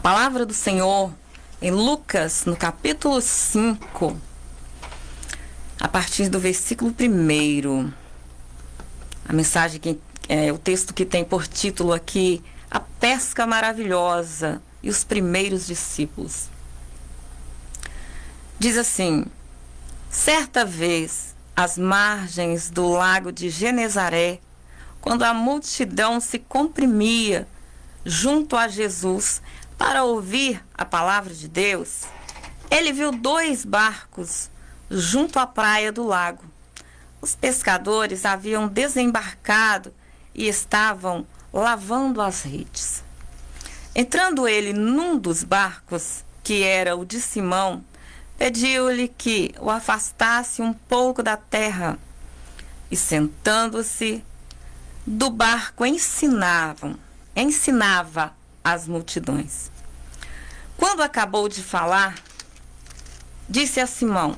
palavra do Senhor em Lucas, no capítulo 5, a partir do versículo 1. A mensagem o texto que tem por título aqui, A Pesca Maravilhosa e os Primeiros Discípulos. Diz assim: certa vez, às margens do lago de Genezaré, quando a multidão se comprimia junto a Jesus para ouvir a palavra de Deus, ele viu 2 barcos junto à praia do lago. Os pescadores haviam desembarcado e estavam lavando as redes. Entrando ele num dos barcos, que era o de Simão, pediu-lhe que o afastasse um pouco da terra. E sentando-se do barco, ensinava as multidões. Quando acabou de falar, disse a Simão: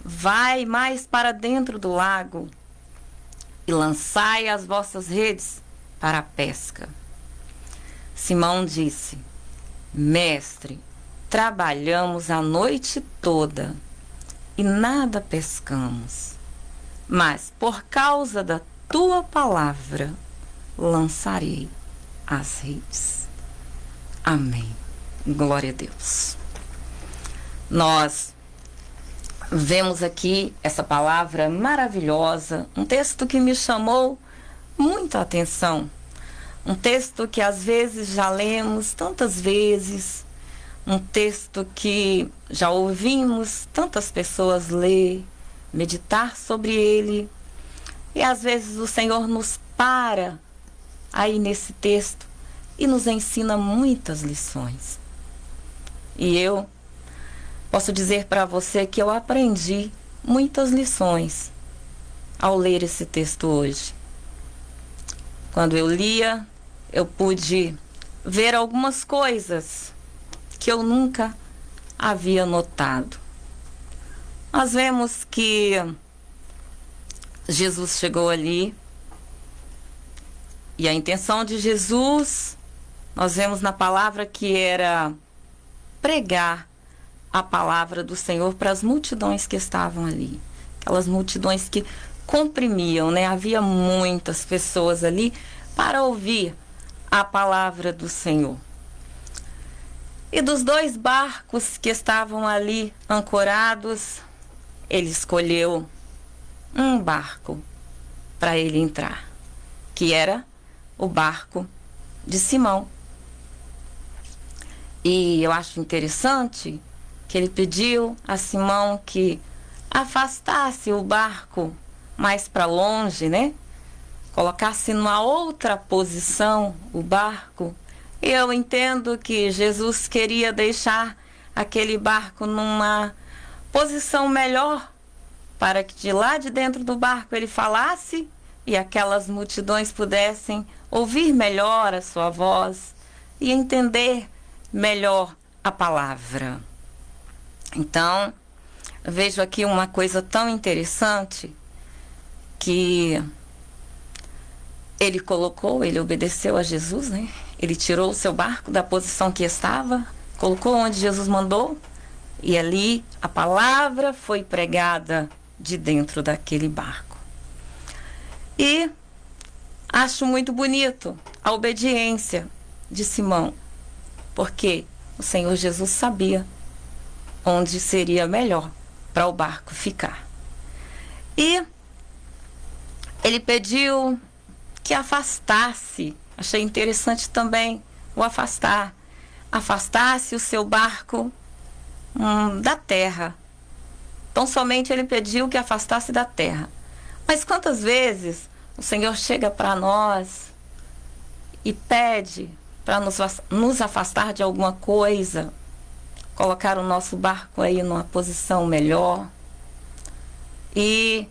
vai mais para dentro do lago e lançai as vossas redes para a pesca. Simão disse: mestre, trabalhamos a noite toda e nada pescamos, mas por causa da tua palavra lançarei as redes. Amém. Glória a Deus. Nós vemos aqui essa palavra maravilhosa, um texto que me chamou muita atenção, um texto que às vezes já lemos tantas vezes, um texto que já ouvimos tantas pessoas ler, meditar sobre ele, e às vezes o Senhor nos para aí nesse texto e nos ensina muitas lições. E eu posso dizer para você que eu aprendi muitas lições ao ler esse texto hoje. Quando eu lia, eu pude ver algumas coisas que eu nunca havia notado. Nós vemos que Jesus chegou ali e a intenção de Jesus, nós vemos na palavra que era pregar a palavra do Senhor para as multidões que estavam ali. Aquelas multidões que comprimiam, né? Havia muitas pessoas ali para ouvir a palavra do Senhor. E dos 2 barcos que estavam ali ancorados, ele escolheu um barco para ele entrar, que era o barco de Simão. E eu acho interessante que ele pediu a Simão que afastasse o barco mais para longe, né? Colocasse numa outra posição o barco. E eu entendo que Jesus queria deixar aquele barco numa posição melhor, para que de lá de dentro do barco ele falasse e aquelas multidões pudessem ouvir melhor a sua voz e entender melhor a palavra. Então, vejo aqui uma coisa tão interessante, que ele obedeceu a Jesus, né? Ele tirou o seu barco da posição que estava, colocou onde Jesus mandou, e ali a palavra foi pregada de dentro daquele barco. E acho muito bonito a obediência de Simão, porque o Senhor Jesus sabia onde seria melhor para o barco ficar. E ele pediu que afastasse, achei interessante também o afastar, afastasse o seu barco da terra. Então somente ele pediu que afastasse da terra. Mas quantas vezes o Senhor chega para nós e pede para nos afastar de alguma coisa, colocar o nosso barco aí numa posição melhor. E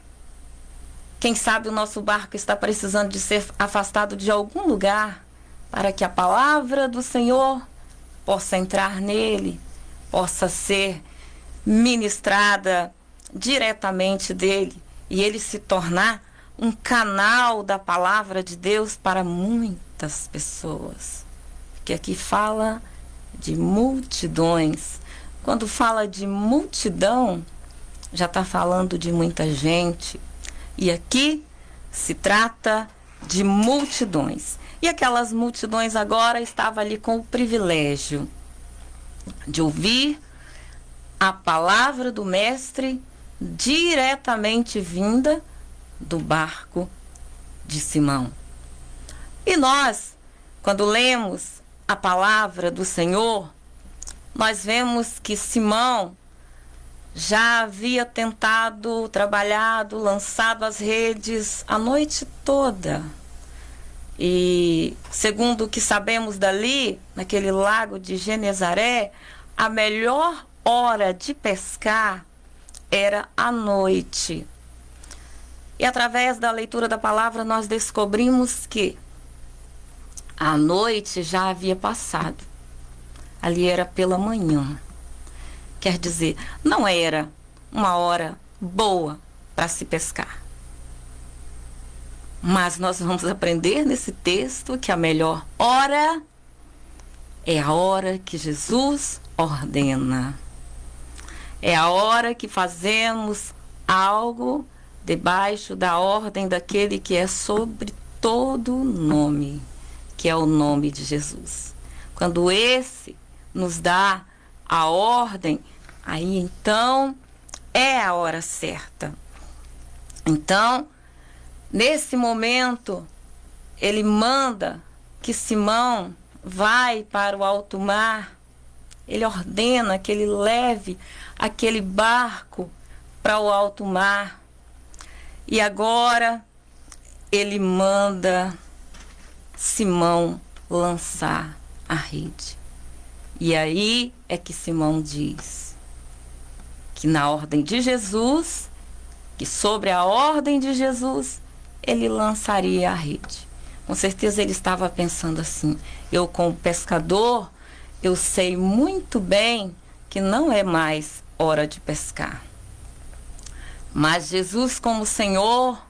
quem sabe o nosso barco está precisando de ser afastado de algum lugar para que a palavra do Senhor possa entrar nele, possa ser ministrada diretamente dele e ele se tornar um canal da palavra de Deus para muitas pessoas. Porque aqui fala de multidões. Quando fala de multidão, já está falando de muita gente. E aqui se trata de multidões. E aquelas multidões agora estavam ali com o privilégio de ouvir a palavra do Mestre diretamente vinda do barco de Simão. E nós, quando lemos a palavra do Senhor, nós vemos que Simão já havia tentado, trabalhado, lançado as redes a noite toda. E segundo o que sabemos dali, naquele lago de Genezaré, a melhor hora de pescar era à noite. E através da leitura da palavra nós descobrimos que a noite já havia passado. Ali era pela manhã. Quer dizer, não era uma hora boa para se pescar. Mas nós vamos aprender nesse texto que a melhor hora é a hora que Jesus ordena. É a hora que fazemos algo debaixo da ordem daquele que é sobre todo nome, que é o nome de Jesus. Quando esse nos dá a ordem, aí então é a hora certa. Então, nesse momento, ele manda que Simão vai para o alto mar. Ele ordena que ele leve aquele barco para o alto mar. E agora ele manda Simão lançar a rede. E aí é que Simão diz que na ordem de Jesus, que sobre a ordem de Jesus, ele lançaria a rede. Com certeza ele estava pensando assim: eu, como pescador, eu sei muito bem que não é mais hora de pescar. Mas Jesus, como Senhor,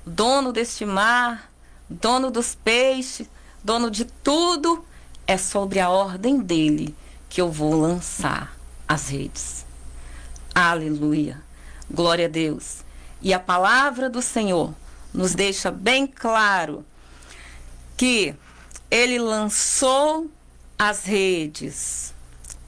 dono deste mar, dono dos peixes, dono de tudo, é sobre a ordem dele que eu vou lançar as redes. Aleluia! Glória a Deus! E a palavra do Senhor nos deixa bem claro que ele lançou as redes.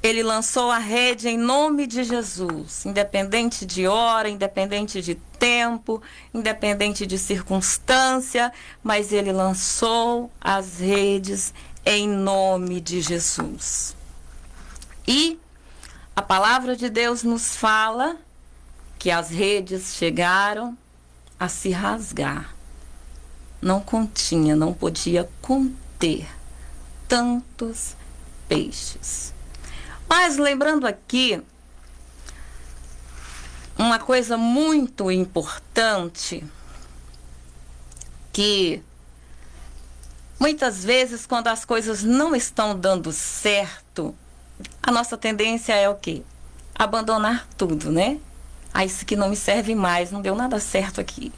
Ele lançou a rede em nome de Jesus, independente de hora, independente de tempo, independente de circunstância, mas ele lançou as redes em nome de Jesus. E a palavra de Deus nos fala que as redes chegaram a se rasgar. Não continha, não podia conter tantos peixes. Mas lembrando aqui uma coisa muito importante, que muitas vezes quando as coisas não estão dando certo, a nossa tendência é o quê? Abandonar tudo, né? Ah, isso aqui não me serve mais, não deu nada certo aqui.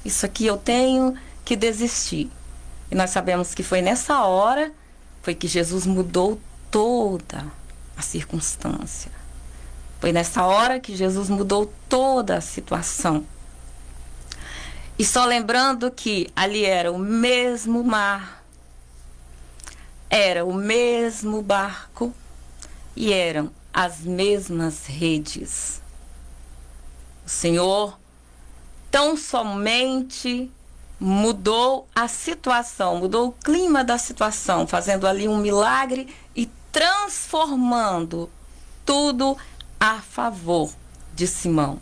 Isso aqui eu tenho que desistir. E nós sabemos que foi nessa hora, foi que Jesus mudou toda a circunstância. Foi nessa hora que Jesus mudou toda a situação. E só lembrando que ali era o mesmo mar, era o mesmo barco e eram as mesmas redes. O Senhor tão somente mudou a situação, mudou o clima da situação, fazendo ali um milagre e transformando tudo a favor de Simão.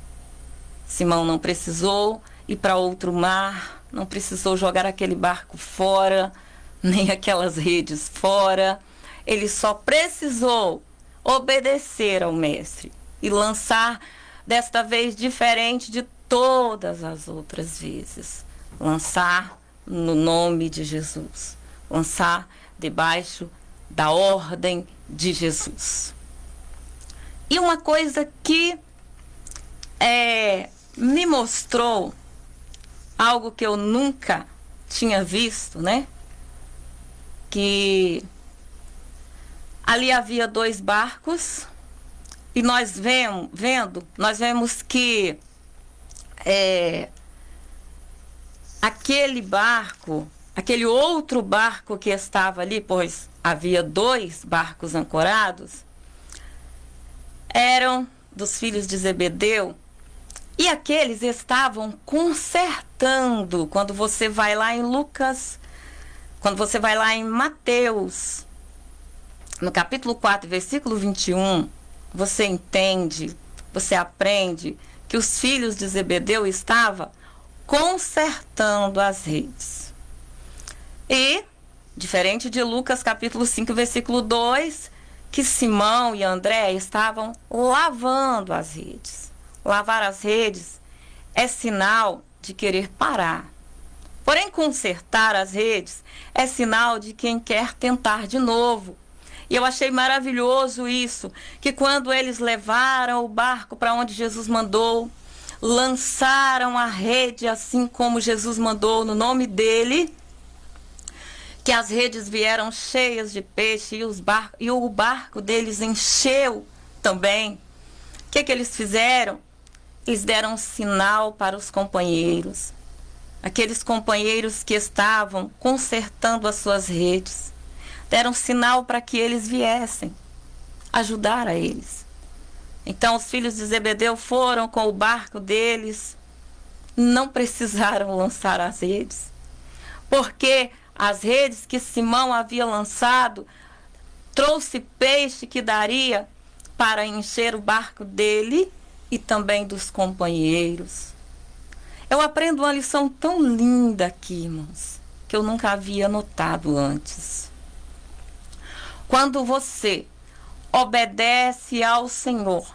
Simão não precisou ir para outro mar, não precisou jogar aquele barco fora, nem aquelas redes fora. Ele só precisou obedecer ao Mestre e lançar, desta vez diferente de todas as outras vezes, lançar no nome de Jesus, lançar debaixo da ordem de Jesus. E uma coisa que me mostrou algo que eu nunca tinha visto, né? Que Ali havia 2 barcos e nós vemos que aquele outro barco que estava ali, pois havia 2 barcos ancorados, eram dos filhos de Zebedeu, e aqueles estavam consertando. Quando você vai lá em Mateus, no capítulo 4, versículo 21, você entende, você aprende que os filhos de Zebedeu estavam consertando as redes. E, diferente de Lucas capítulo 5, versículo 2, que Simão e André estavam lavando as redes. Lavar as redes é sinal de querer parar. Porém, consertar as redes é sinal de quem quer tentar de novo. E eu achei maravilhoso isso, que quando eles levaram o barco para onde Jesus mandou, lançaram a rede assim como Jesus mandou no nome dele, que as redes vieram cheias de peixe e o barco deles encheu também. O que eles fizeram? Eles deram um sinal para os companheiros, aqueles companheiros que estavam consertando as suas redes. Deram sinal para que eles viessem ajudar a eles. Então os filhos de Zebedeu foram com o barco deles, não precisaram lançar as redes, porque as redes que Simão havia lançado trouxe peixe que daria para encher o barco dele e também dos companheiros. Eu aprendo uma lição tão linda aqui, irmãos, que eu nunca havia notado antes. Quando você obedece ao Senhor,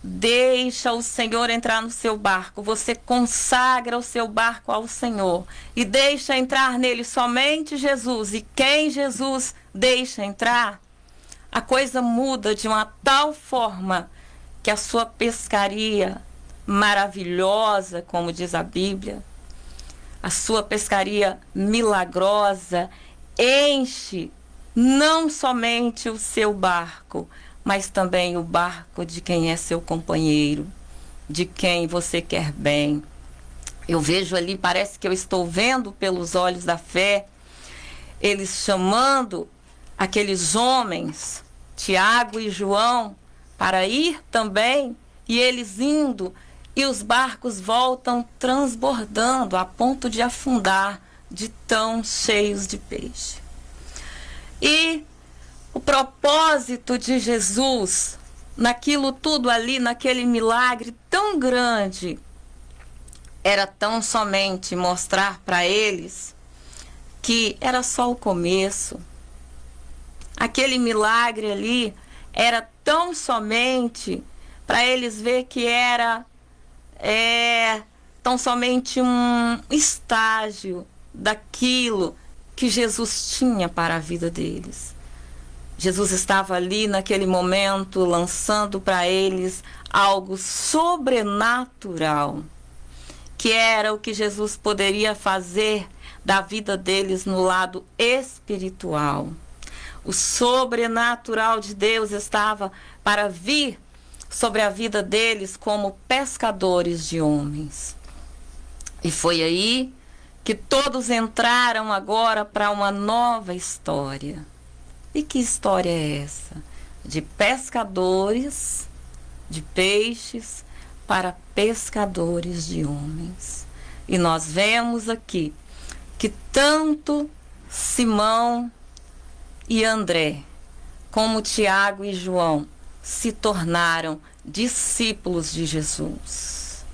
deixa o Senhor entrar no seu barco, você consagra o seu barco ao Senhor e deixa entrar nele somente Jesus, e quem Jesus deixa entrar, a coisa muda de uma tal forma que a sua pescaria maravilhosa, como diz a Bíblia, a sua pescaria milagrosa, enche não somente o seu barco, mas também o barco de quem é seu companheiro, de quem você quer bem. Eu vejo ali, parece que eu estou vendo pelos olhos da fé, eles chamando aqueles homens, Tiago e João, para ir também, e eles indo, e os barcos voltam transbordando a ponto de afundar, de tão cheios de peixe. E o propósito de Jesus, naquilo tudo ali, naquele milagre tão grande, era tão somente mostrar para eles que era só o começo. Aquele milagre ali era tão somente para eles ver que era tão somente um estágio daquilo que Jesus tinha para a vida deles. Jesus estava ali naquele momento lançando para eles algo sobrenatural, que era o que Jesus poderia fazer da vida deles no lado espiritual. O sobrenatural de Deus estava para vir sobre a vida deles como pescadores de homens. E foi aí que todos entraram agora para uma nova história. E que história é essa? De pescadores de peixes para pescadores de homens. E nós vemos aqui que tanto Simão e André, como Tiago e João, se tornaram discípulos de Jesus.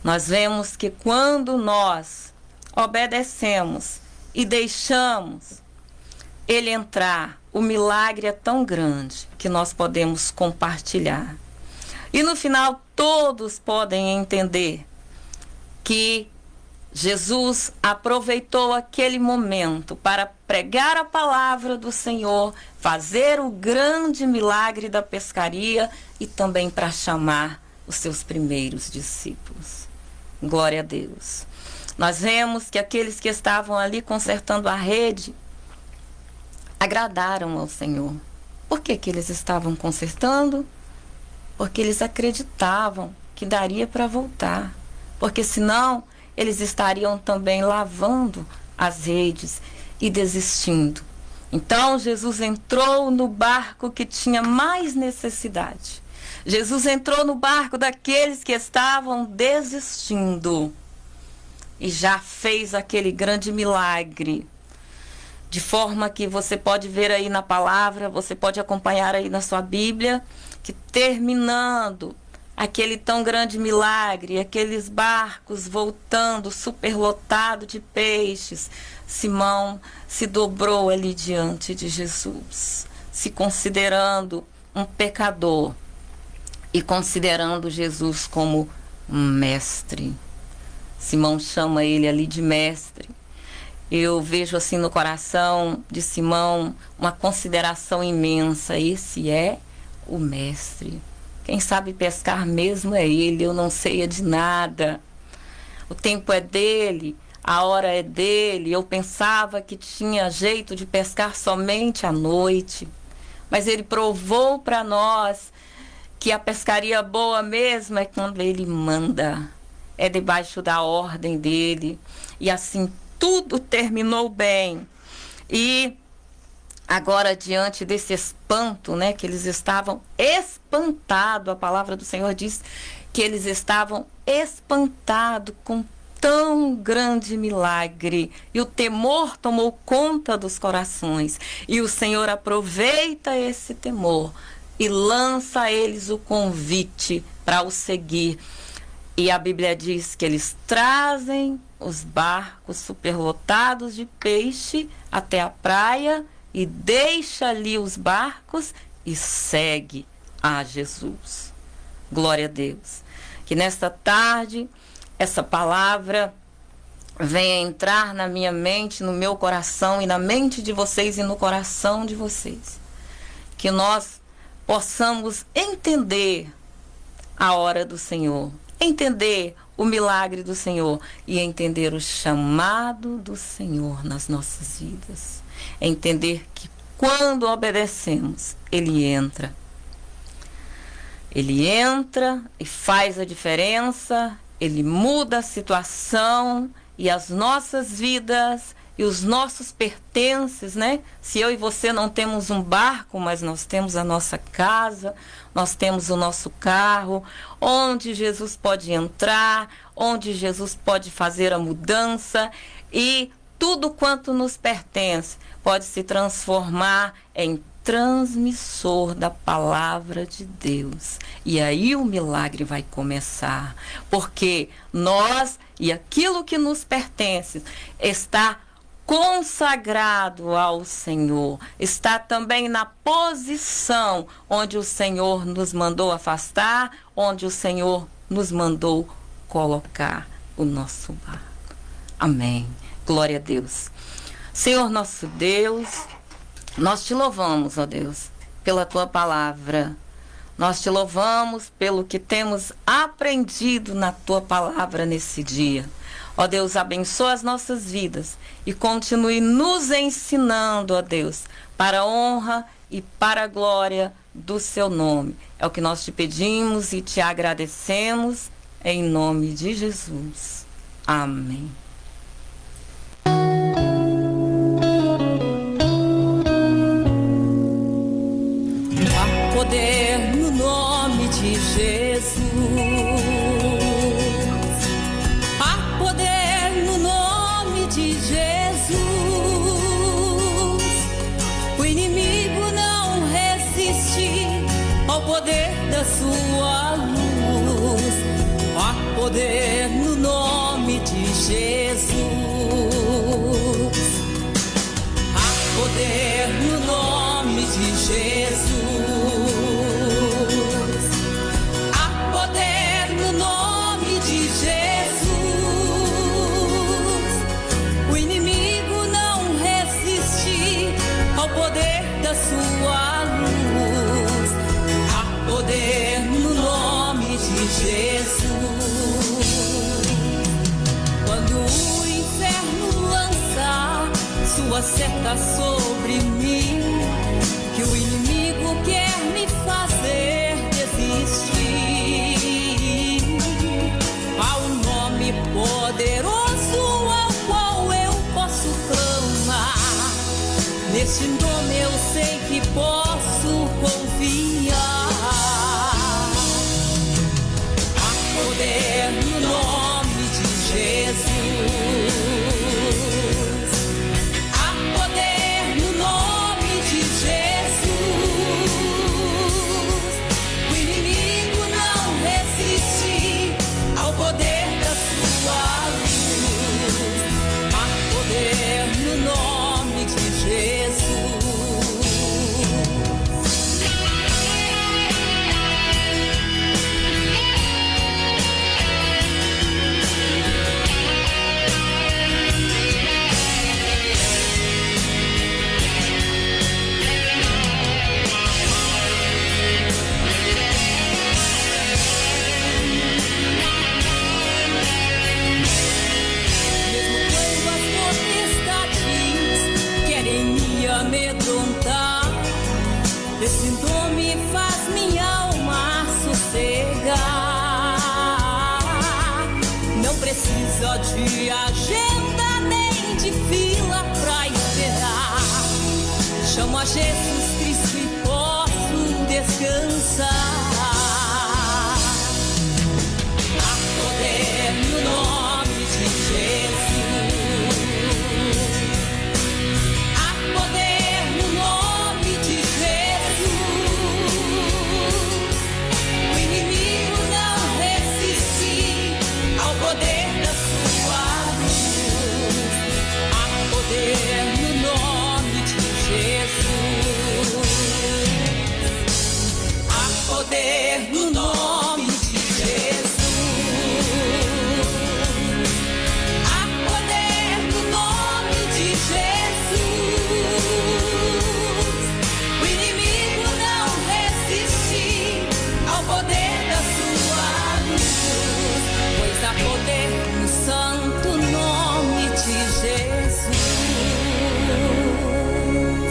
Nós vemos que quando nós obedecemos e deixamos ele entrar, o milagre é tão grande que nós podemos compartilhar. E no final todos podem entender que Jesus aproveitou aquele momento para pregar a palavra do Senhor, fazer o grande milagre da pescaria e também para chamar os seus primeiros discípulos. Glória a Deus. Nós vemos que aqueles que estavam ali consertando a rede agradaram ao Senhor. Por que que eles estavam consertando? Porque eles acreditavam que daria para voltar. Porque senão eles estariam também lavando as redes e desistindo. Então Jesus entrou no barco que tinha mais necessidade. Jesus entrou no barco daqueles que estavam desistindo e já fez aquele grande milagre. De forma que você pode ver aí na palavra, você pode acompanhar aí na sua Bíblia, que terminando aquele tão grande milagre, aqueles barcos voltando superlotado de peixes, Simão se dobrou ali diante de Jesus, se considerando um pecador e considerando Jesus como um mestre. Simão chama ele ali de mestre. Eu vejo assim no coração de Simão uma consideração imensa. Esse é o mestre. Quem sabe pescar mesmo é ele, eu não sei de nada. O tempo é dele, a hora é dele. Eu pensava que tinha jeito de pescar somente à noite, mas ele provou para nós que a pescaria boa mesmo é quando ele manda, é debaixo da ordem dele. E assim tudo terminou bem. E agora, diante desse espanto, né, que eles estavam espantados, a palavra do Senhor diz que eles estavam espantados com tão grande milagre. E o temor tomou conta dos corações. E o Senhor aproveita esse temor e lança a eles o convite para o seguir. E a Bíblia diz que eles trazem os barcos superlotados de peixe até a praia e deixa ali os barcos e segue a Jesus. Glória a Deus. Que nesta tarde essa palavra venha entrar na minha mente, no meu coração e na mente de vocês e no coração de vocês. Que nós possamos entender a hora do Senhor, entender o milagre do Senhor e entender o chamado do Senhor nas nossas vidas. Entender que quando obedecemos, Ele entra. Ele entra e faz a diferença, Ele muda a situação e as nossas vidas e os nossos pertences, né? Se eu e você não temos um barco, mas nós temos a nossa casa, nós temos o nosso carro, onde Jesus pode entrar, onde Jesus pode fazer a mudança e tudo quanto nos pertence pode se transformar em transmissor da palavra de Deus. E aí o milagre vai começar, porque nós e aquilo que nos pertence está consagrado ao Senhor, está também na posição onde o Senhor nos mandou afastar, onde o Senhor nos mandou colocar o nosso barco. Amém. Glória a Deus. Senhor nosso Deus, nós te louvamos, ó Deus, pela tua palavra. Nós te louvamos pelo que temos aprendido na tua palavra nesse dia. Ó Deus, abençoa as nossas vidas e continue nos ensinando, ó Deus, para a honra e para a glória do seu nome. É o que nós te pedimos e te agradecemos em nome de Jesus. Amém. Há poder no nome de Jesus. Há poder no nome de Jesus. O inimigo não resiste ao poder da sua luz. Há poder no nome de Jesus. Há poder no nome de Jesus. Há poder no nome de Jesus. O inimigo não resiste ao poder da sua luz. Há poder no nome de Jesus. Quando o inferno lança sua seta sobre mim, que o inimigo Esse nome faz minha alma sossegar. Não precisa de agenda nem de fila pra esperar. Chama Jesus